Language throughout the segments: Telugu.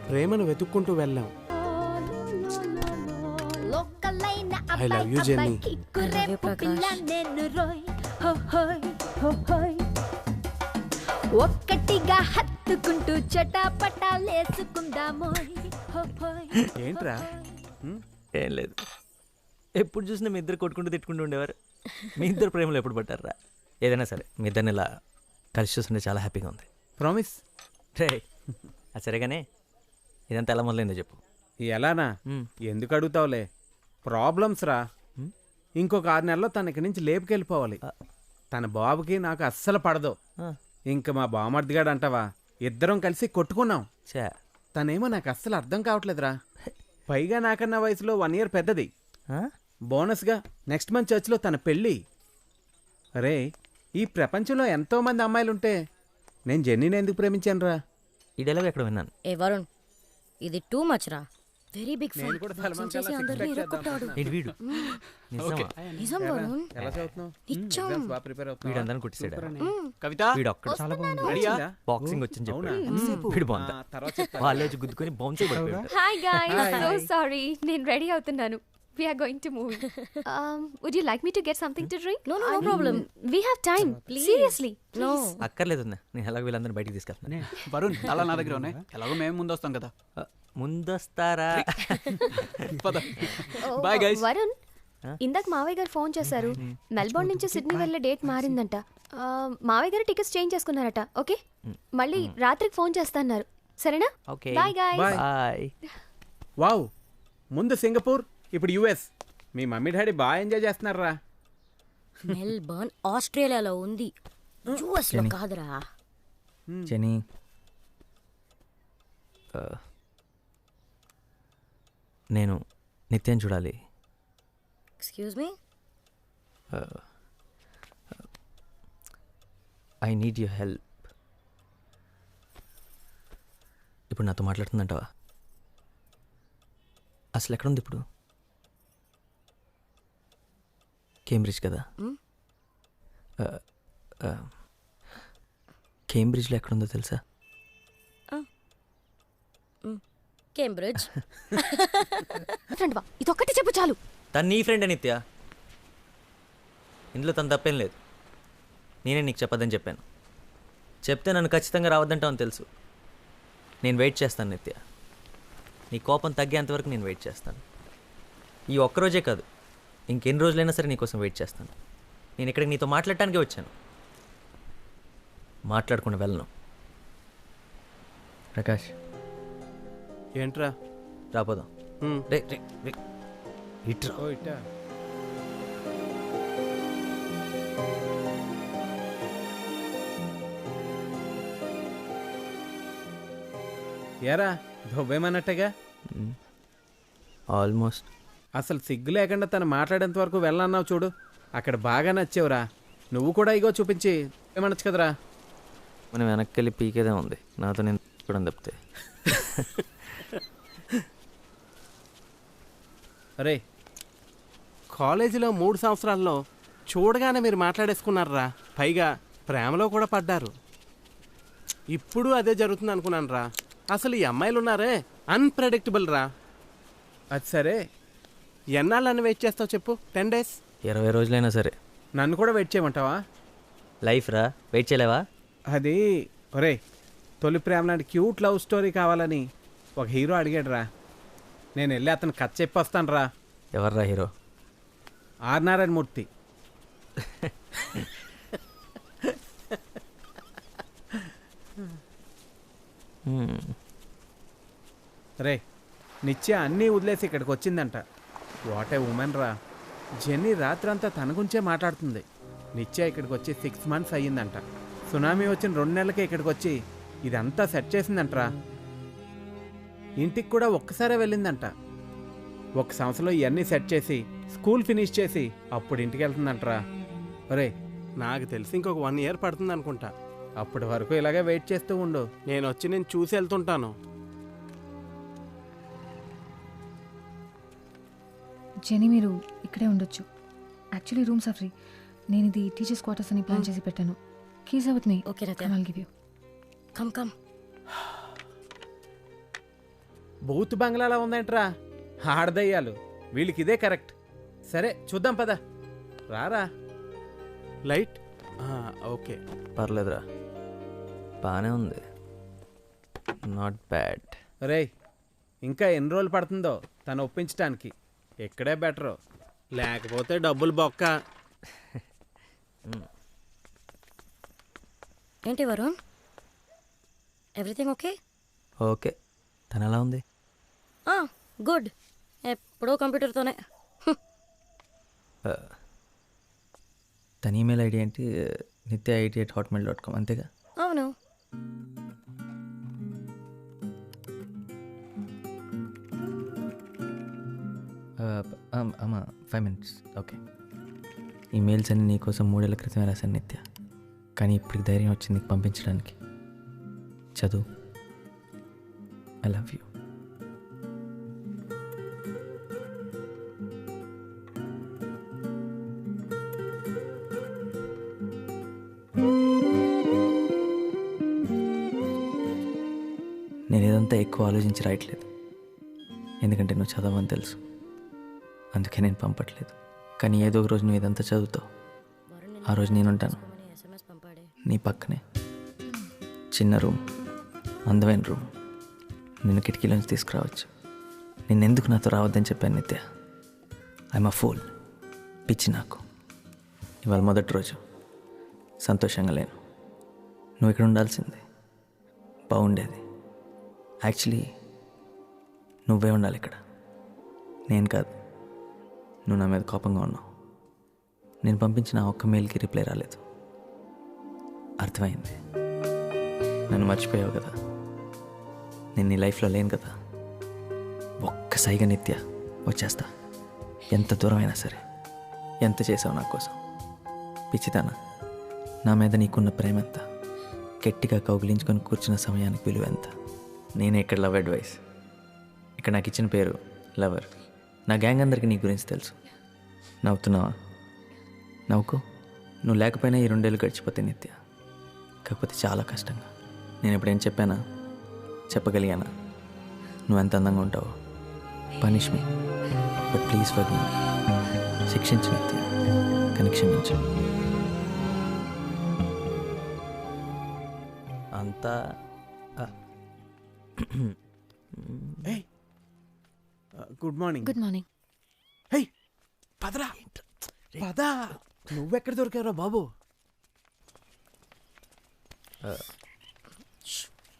ప్రేమను వెతుక్కుంటూ వెళ్ళాం. I love you jenny. ఒక్కటిగా హత్తుకుంటూ చటాపటాలేసుకుందామో. ఏంట్రా? ఏం లేదు, ఎప్పుడు చూసినా మీ ఇద్దరు కొట్టుకుంటూ తిట్టుకుంటూ ఉండేవారు. మీ ఇద్దరు ప్రేమలో ఎప్పుడు పడ్డారా? ఏదైనా సరే మీ ఇద్దరిని ఇలా కలిసి చూస్తుంటే చాలా హ్యాపీగా ఉంది. ప్రామిస్. రే అది సరేగానే, ఇదంతా ఎలా మొదలైందో చెప్పు. ఎలానా? ఎందుకు అడుగుతావులే, ప్రాబ్లమ్స్ రా. ఇంకొక 6 నెలల్లో తన ఇక్కడి నుంచి లేపుకెళ్ళిపోవాలి. తన బాబుకి నాకు అస్సలు పడదు. ఇంక మా బామర్దిగాడు అంటావా, ఇద్దరం కలిసి కొట్టుకున్నాం. తనేమో నాకు అస్సలు అర్థం కావట్లేదురా. పైగా నాకన్నా వయసులో 1 year పెద్దది. బోనస్గా నెక్స్ట్ మంత్ చర్చ్లో తన పెళ్ళి. అరే, ఈ ప్రపంచంలో ఎంతోమంది అమ్మాయిలుంటే నేను జెన్నీని ఎందుకు ప్రేమించాను రా? ఈ డైలాగ్ ఎక్కడ విన్నాను. ఏ వరుణ్, ఇది టూ మచ్ రా. వెరీ బిగ్ నేను కూడా సల్మాన్ ఖాన్ లా six pack చేద్దాం. వీడు నిజం వరుణ్. ఎలా చదువుతున్నావు? నిజం. Exams బాగా ప్రిపేర్ అవుతున్నావు? వీడందరిని కొట్టేసాడు. కవిత వీడు ఒక్కడు చాలా బాగుంది. బాక్సింగ్ వచ్చింది చెప్పాడు. వీడు బాగుందా తర్వాత చెప్తా. వాళ్ళు వచ్చి గుద్దుకొని బౌన్స్ అయిపోయాడు. హాయ్ గైస్, సో సారీ, నేను రెడీ అవుతున్నాను. We are going to move. Would you like me to get something to drink? No problem. We have time. Please. Seriously. No. అక్కర్లేదు, నేను ఎలాగో వీళ్ళందరిని బయటికి తీసుకెళ్తాను. వరుణ్ అలా నా దగ్గర ఉన్నాయి, ఎలాగో మేము ముందు వస్తాం కదా. ముందొస్తారా? Bye guys. వరుణ్, ఇందాక మావయ్య గారు ఫోన్ చేశారు. మెల్బోర్న్ నుంచి సిడ్నీ వెళ్ళే డేట్ మారిందంట. మావయ్య గారు టికెట్స్ చేంజ్ చేసుకున్నారట. ఓకే, మళ్ళీ రాత్రికి ఫోన్ చేస్తాన్నారు. సరేనా? Okay bye guys. Bye. Wow, ముందు సింగపూర్, ఇప్పుడు యుఎస్. మీ మమ్మీ డాడీ బాగా ఎంజాయ్ చేస్తున్నారా? మెల్బర్న్ ఆస్ట్రేలియాలో ఉంది, యుఎస్ లో కాదురా. జెనీ, నేను నిత్యం చూడాలి. Excuse me. I need your help. ఇప్పుడు నాతో మాట్లాడుతుందంటావా? అసలు ఎక్కడుంది ఇప్పుడు? కేంబ్రిడ్జ్ కదా? కేంబ్రిడ్జ్లో ఎక్కడుందో తెలుసా? కేంబ్రిడ్జ్. ఇదొక్కటి చెప్పు చాలు. తను నీ ఫ్రెండ్ నిత్య, ఇందులో తను తప్పేం లేదు. నేనే నీకు చెప్పొద్దని చెప్పాను. చెప్తే నన్ను ఖచ్చితంగా రావద్దంటావు అని తెలుసు. నేను వెయిట్ చేస్తాను నిత్య. నీ కోపం తగ్గేంతవరకు నేను వెయిట్ చేస్తాను. ఈ ఒక్కరోజే కాదు, ఇంకెన్ని రోజులైనా సరే నీకోసం వెయిట్ చేస్తాను. నేను ఇక్కడికి నీతో మాట్లాడటానికే వచ్చాను, మాట్లాడకుండా వెళ్ళను. ప్రకాష్, ఏంట్రా? రాపోదాం. రే రే రే, ఇట్రా. ఓ ఇట్టా. ఏరా, దువ్వేమన్నట్టుగా? ఆల్మోస్ట్. అసలు సిగ్గు లేకుండా తను మాట్లాడేంత వరకు వెళ్ళన్నావు చూడు, అక్కడ బాగా నచ్చావురా. నువ్వు కూడా ఇగో చూపించి ఏమనొచ్చు కదరా. మనం వెనక్కి వెళ్ళి పీకేదే ఉంది, నాతో నేను చూడడం తప్పితే. అరే, కాలేజీలో 3 సంవత్సరాల్లో చూడగానే మీరు మాట్లాడేసుకున్నారా. పైగా ప్రేమలో కూడా పడ్డారు. ఇప్పుడు అదే జరుగుతుంది అనుకున్నాను రా. అసలు ఈ అమ్మాయిలు ఉన్నారే, అన్ప్రెడిక్టబుల్ రా. అది సరే, ఎన్నాళ్ళని వెయిట్ చేస్తావు చెప్పు? 10 days? 20 రోజులైనా సరే. నన్ను కూడా వెయిట్ చేయమంటావా? లైఫ్ రా, వెయిట్ చేయలేవా? అది ఒరే, తొలి ప్రేమ లాంటి క్యూట్ లవ్ స్టోరీ కావాలని ఒక హీరో అడిగాడు రా. నేను వెళ్ళి అతను కథ చెప్పి వస్తాను రా. ఎవర్రా హీరో? ఆర్ నారాయణ మూర్తి. రే, నిత్య అన్నీ వదిలేసి ఇక్కడికి వచ్చిందంట. వాట్ ఏ ఉమెన్ రా. జెన్నీ రాత్రంతా తన గురించే మాట్లాడుతుంది. నిత్య ఇక్కడికి వచ్చి 6 months అయ్యిందంట. సునామీ వచ్చిన 2 నెలలకే ఇక్కడికి వచ్చి ఇదంతా సెట్ చేసిందంటరా. ఇంటికి కూడా ఒక్కసారే వెళ్ళిందంట. 1 సంవత్సరంలో ఇవన్నీ సెట్ చేసి స్కూల్ ఫినిష్ చేసి అప్పుడు ఇంటికి వెళ్తుందంటరా. ఒరే, నాకు తెలిసి ఇంకొక 1 year పడుతుంది అనుకుంటా. అప్పటి వరకు ఇలాగే వెయిట్ చేస్తూ ఉండు. నేను వచ్చి నేను చూసి వెళ్తుంటాను. జెనీ, మీరు ఇక్కడే ఉండొచ్చు. Actually rooms are free. నేను ఇది టీచర్స్ క్వార్టర్స్ అని ప్లాన్ చేసి పెట్టాను. Keys with me. Okay, I'll give you. Come come. బూత్ బంగ్లాలా ఉందేంట్రా? ఆడదయ్యాలు, వీళ్ళకి ఇదే కరెక్ట్. సరే చూద్దాం పద. రారా. Light okay. పర్లేదురా, బాగానే ఉంది, నాట్ బ్యాడ్. రేయ్, ఇంకా ఎన్ని రోజులు పడుతుందో తను ఒప్పించడానికి? ఇక్కడే బెటరు, లేకపోతే డబ్బులు బొక్క. ఏంటి వరుణ్, ఎవ్రీథింగ్ ఓకే? ఓకే, తను ఎలా ఉంది? గుడ్, ఎప్పుడో కంప్యూటర్తోనే. తన ఈమెయిల్ ఐడి ఏంటి? nithya88@hotmail.com అంతేగా? అవును. అమ్మా 5 minutes. ఓకే. ఈమెయిల్స్ అన్ని నీకోసం 3 ఏళ్ల క్రితమే రాశాను నిత్య, కానీ ఇప్పటికి ధైర్యం వచ్చింది నీకు పంపించడానికి. చదువు. I love you. నేను ఇదంతా ఎక్కువ ఆలోచించి రాయట్లేదు, ఎందుకంటే నువ్వు చదవని తెలుసు, అందుకే నేను పంపట్లేదు. కానీ ఏదో ఒక రోజు నువ్వు ఇదంతా చదువుతావు, ఆ రోజు నేనుంటాను ఎస్ఎంఎస్ పంపాడే. నీ పక్కనే. చిన్న రూమ్, అందమైన రూమ్, నిన్ను కిటికీలోంచి తీసుకురావచ్చు. నిన్నెందుకు నాతో రావద్దని చెప్పాను నిత్య. ఐఎమ్ అ ఫూల్, పిచ్చి నాకు. ఇవాళ మొదటి రోజు, సంతోషంగా లేను. నువ్వు ఇక్కడ ఉండాల్సిందే, బాగుండేది. యాక్చువల్లీ నువ్వే ఉండాలి ఇక్కడ, నేను కాదు. నువ్వు నా మీద కోపంగా ఉన్నావు. నేను పంపించిన ఆ ఒక్క మెయిల్కి రిప్లై రాలేదు. అర్థమైంది, నన్ను మర్చిపోయావు కదా. నేను నీ లైఫ్లో లేను కదా. ఒక్కసారిగా నిత్య వచ్చేస్తా, ఎంత దూరమైనా సరే. ఎంత చేసావు నా కోసం? పిచ్చిదానా, నా మీద నీకున్న ప్రేమ ఎంత? గట్టిగా కౌగిలించుకొని కూర్చున్న సమయానికి విలువ ఎంత? నేనే ఇక్కడ లవ్ అడ్వైస్. ఇక్కడ నాకు ఇచ్చిన పేరు లవర్. నా గ్యాంగ్ అందరికీ నీ గురించి తెలుసు. నవ్వుతున్నావా? నవ్వుకో. నువ్వు లేకపోయినా ఈ 2 ఏళ్ళు గడిచిపోతాయి నిత్య, కాకపోతే చాలా కష్టంగా. నేను ఎప్పుడేం చెప్పానా, చెప్పగలిగానా? నువ్వు ఎంత అందంగా ఉంటావో. Punish me, but please forgive me. శిక్షించు నిత్య, కానీ క్షమించు. అంతా good morning. Good morning. Hey పదరా, పదా. నువ్వెక్కడ దొరికావురా బాబు?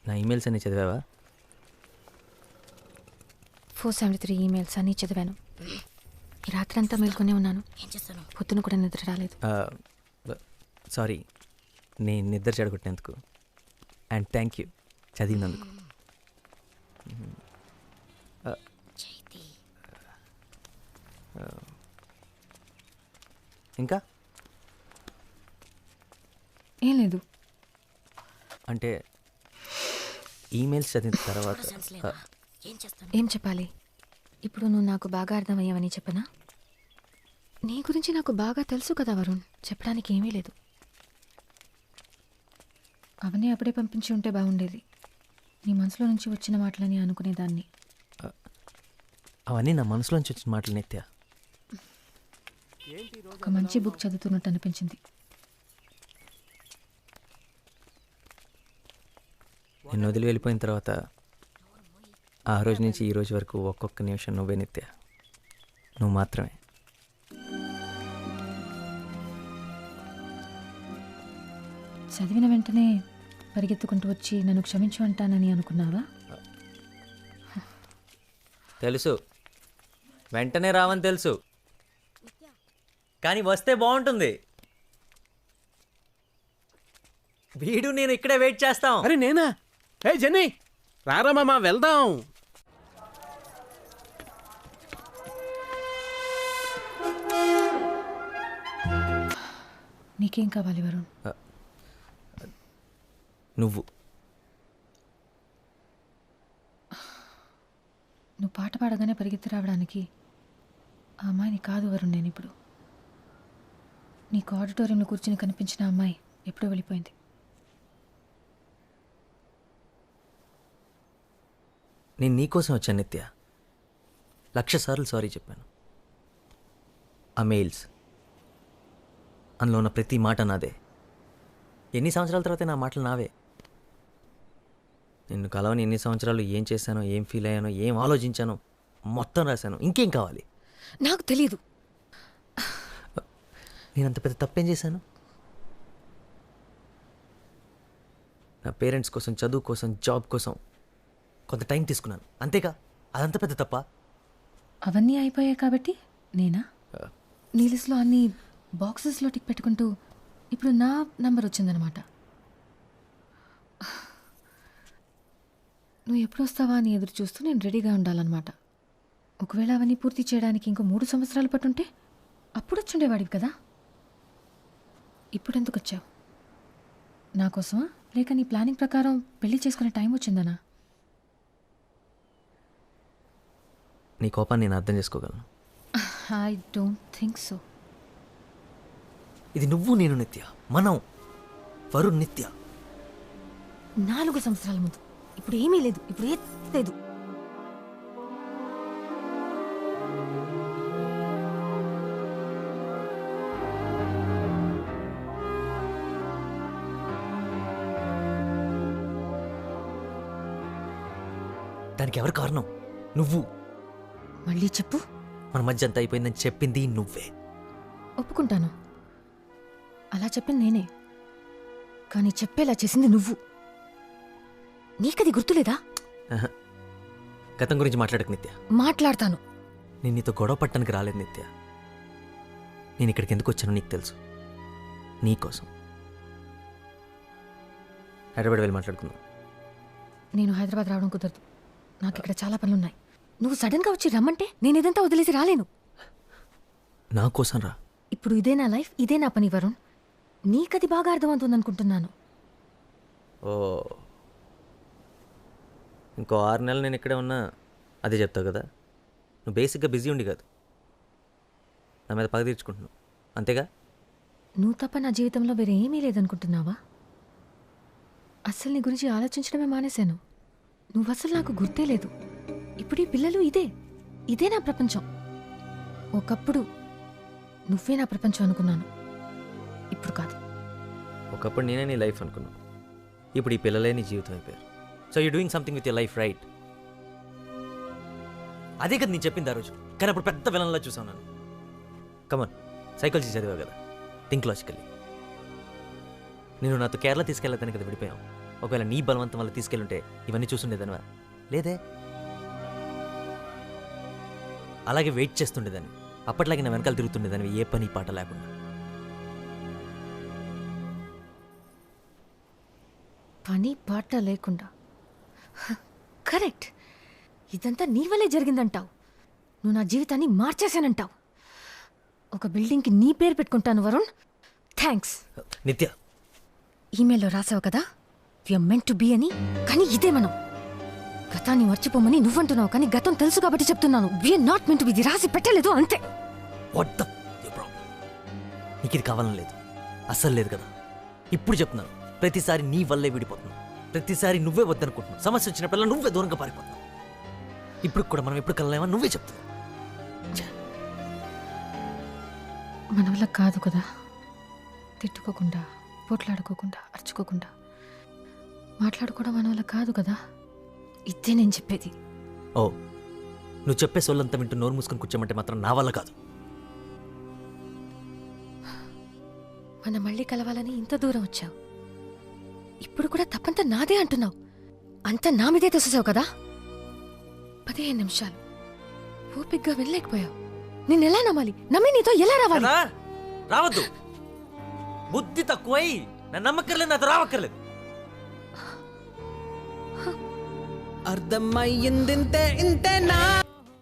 నా ఈమెయిల్స్ అన్నీ చదివావా? 473 ఈమెయిల్స్ అన్నీ చదివాను. ఈ రాత్రంతా మేల్కొనే ఉన్నాను. ఏం చేస్తాను? పొద్దున కూడా నిద్ర రాలేదు. సారీ, నేను నిద్ర చెడగొట్టినందుకు. అండ్ థ్యాంక్ యూ చదివినందుకు. ఇంకా ఏం లేదు. అంటే ఈమెయిల్స్ చదివిన తర్వాత ఏం చేస్తాను? ఏం చెప్పాలి? ఇప్పుడు నువ్వు నాకు బాగా అర్థమయ్యావని చెప్పనా? నీ గురించి నాకు బాగా తెలుసు కదా వరుణ్, చెప్పడానికి ఏమీ లేదు. అవన్నీ అప్పుడే పంపించి ఉంటే బాగుండేది. నీ మనసులో నుంచి వచ్చిన మాటలని అనుకునేదాన్ని. అవన్నీ నా మనసులోంచి వచ్చిన మాటలు నిత్య. ఒక మంచి బుక్ చదువుతున్నట్టు అనిపించింది. నిన్ను వదిలి వెళ్ళిపోయిన తర్వాత ఆ రోజు నుంచి ఈ రోజు వరకు ఒక్కొక్క నిమిషం నువ్వే నిత్య, నువ్వు మాత్రమే. చదివిన వెంటనే పరిగెత్తుకుంటూ వచ్చి నన్ను క్షమించు అంటానని అనుకున్నావా? తెలుసు, వెంటనే రావని తెలుసు, కానీ వస్తే బాగుంటుంది. వీడు నేను ఇక్కడే వెయిట్ చేస్తాం. అరే నేనా? హే జెన్నీ, రారా మామ, వెళ్దాం. నీకేం కావాలి వరుణ్? నువ్వు నువ్వు పాట పాడగానే పరిగెత్తి రావడానికి ఆ అమ్మాయిని కాదు వరుణ్. నేను ఇప్పుడు నీకు ఆడిటోరియంలో కూర్చుని కనిపించిన అమ్మాయి ఎప్పుడో వెళ్ళిపోయింది. నేను నీకోసం వచ్చాను నిత్య. 1,00,000 సార్లు సారీ చెప్పాను. ఆ మెయిల్స్, అందులో ఉన్న ప్రతి మాట నాదే. ఎన్ని సంవత్సరాల తర్వాత నా మాటలు నావే. నిన్ను కలవని ఎన్ని సంవత్సరాలు ఏం చేశానో, ఏం ఫీల్ అయ్యానో, ఏం ఆలోచించానో మొత్తం రాశాను. ఇంకేం కావాలి? నాకు తెలియదు. నేనంత పెద్ద తప్పేం చేశాను? నా పేరెంట్స్ కోసం, చదువు కోసం, జాబ్ కోసం కొంత టైం తీసుకున్నాను, అంతేగా. అదంత పెద్ద తప్ప? అవన్నీ అయిపోయాయి కాబట్టి నేనా నీ లిస్ట్లో అన్ని బాక్సెస్లో టిక్ పెట్టుకుంటూ ఇప్పుడు నా నంబర్ వచ్చిందనమాట. నువ్వు ఎప్పుడు వస్తావా అని ఎదురు చూస్తూ నేను రెడీగా ఉండాలన్నమాట. ఒకవేళ అవన్నీ పూర్తి చేయడానికి ఇంకో 3 సంవత్సరాలు పట్టుంటే అప్పుడు వచ్చుండేవాడివి కదా. ఇప్పుడు ఎందుకు వచ్చావు? నా కోసమా, లేక నీ ప్లానింగ్ ప్రకారం పెళ్లి చేసుకునే టైం వచ్చిందనా? నీ కోపాన్ని నేను అర్థం చేసుకోగలను. I don't think so. ఇది నువ్వు నేను నిత్య, మనం వరుణ్ నిత్య. 4 సంవత్సరాల ముందు. ఇప్పుడు ఏమీ లేదు, ఇప్పుడు ఏ లేదు. దానికి ఎవరు కారణం? నువ్వు. మళ్ళీ చెప్పు. మన మధ్య అంతా అయిపోయిందని చెప్పింది నువ్వే. ఒప్పుకుంటాను, అలా చెప్పింది నేనే, కానీ చెప్పేలా చేసింది నువ్వు. నీకది గుర్తులేదా? ఆహా. గతం గురించి మాట్లాడకు నిత్య. మాట్లాడతాను. నేను నీతో గొడవ పట్టడానికి రాలేదు నిత్య. నేను ఇక్కడికి ఎందుకు వచ్చానో నీకు తెలుసు. నీకోసం. హైదరాబాద్ వెళ్ళి మాట్లాడుకుందాం. నేను హైదరాబాద్ రావడం కుదరదు, నాకు ఇక్కడ చాలా పనులున్నాయి. నువ్వు సడన్గా వచ్చి రమ్మంటే నేను ఇదంతా వదిలేసి రాలేను. నా కోసం రా. ఇప్పుడు ఇదే నా లైఫ్, ఇదే నా పని వరుణ్. నీకది బాగా అర్థమవుతుంది అనుకుంటున్నాను. ఓ, ఇంకో 6 నెలలు నేను ఇక్కడే ఉన్నా అదే చెప్తావు కదా. నువ్వు బేసిక్గా బిజీ ఉండి కాదు, నా మీద పగ తీర్చుకుంటున్నావు, అంతేగా. నువ్వు తప్ప నా జీవితంలో వేరే ఏమీ లేదనుకుంటున్నావా? అస్సలు నీ గురించి ఆలోచించడమే మానేశాను. నువ్వు అసలు నాకు గుర్తే లేదు. ఇప్పుడు ఈ పిల్లలు ఇదే నా ప్రపంచం. ఒకప్పుడు నువ్వే నా ప్రపంచం అనుకున్నాను, ఇప్పుడు కాదు. ఒకప్పుడు నేనే నీ లైఫ్ అనుకున్నావు, ఇప్పుడు ఈ పిల్లలే నీ జీవితం అయిపోయారు. So you doing something with your life, right? అదే కదా నేను చెప్పింది ఆ రోజు, కానీ అప్పుడు పెద్ద విలన్లా చూసాను నన్ను. కమన్, సైకాలజీ చదివా కదా, థింక్ లాజికల్లీ. నేను నాతో కేరళ తీసుకెళ్ళదని కదా విడిపోయాం. ఒకవేళ నీ బలవంతం వల్ల తీసుకెళ్ళుంటే ఇవన్నీ చూసుండేదానివా? లేదే. అలాగే వెయిట్ చేస్తుండేదాన్ని, అప్పట్లాగే నా వెనకాల తిరుగుతుండేదాన్ని, ఏ పని పాట లేకుండా. పని పాట లేకుండా? కరెక్ట్. ఇదంతా నీ వల్లే జరిగిందంటావు. నువ్వు నా జీవితాన్ని మార్చేశానంటావు. ఒక బిల్డింగ్కి నీ పేరు పెట్టుకుంటాను వరుణ్. థ్యాంక్స్. నిత్య, ఈమెయిల్లో రాసావు కదా వీఆర్ మెంట్ టు బీ అని, కానీ ఇదే మనం. గతాన్ని మర్చిపోమని నువ్వంటున్నావు, కానీ గతం తెలుసు కాబట్టి చెప్తున్నాను. We're not meant to be. ఇది రాసి పెట్టలేదు, అంతే. What the problem? నీకు ఇది కావాలని లేదు, అస్సలు లేదు కదా. ఇప్పుడు చెప్తున్నాను, ప్రతిసారి నీ వల్లే విడిపోతున్నావు, ప్రతిసారి నువ్వే వద్దనుకుంటున్నావు, సమస్య వచ్చినప్పుడల్లా నువ్వే దూరంగా పారిపోతున్నావు. ఇప్పుడు కూడా మనం ఎప్పుడు కలలేమని నువ్వే చెప్తున్నావు. మన వల్ల కాదు కదా, తిట్టుకోకుండా, పోట్లాడుకోకుండా, అరుచుకోకుండా మాట్లాడుకోవడం మన వల్ల కాదు కదా. ఇదే నేను చెప్పేది. ఓ, నువ్వు చెప్పే సొల్లంతా వింటూ నోరు మూసుకొని కూర్చోమంటే మాత్రం నా వల్ల కాదు. మనం మళ్ళీ కలవాలని ఇంత దూరం వచ్చావు, ఇప్పుడు కూడా తప్పంతా నాదే అంటున్నావు. అంతా నా మీదే తెసేసావు కదా. 15 నిమిషాలు ఓపిగ్గా వెళ్ళలేకపోయావు. నేనెలా నమ్మాలి? నమ్మి నీతో ఎలా రావాలి? రావద్దు, బుద్ధి తక్కువై నన్ను నమ్మక్కర్లేదు, నాతో రావక్కర్లేదు. అర్థమయ్యింది ఇంతే ఇంతేనా?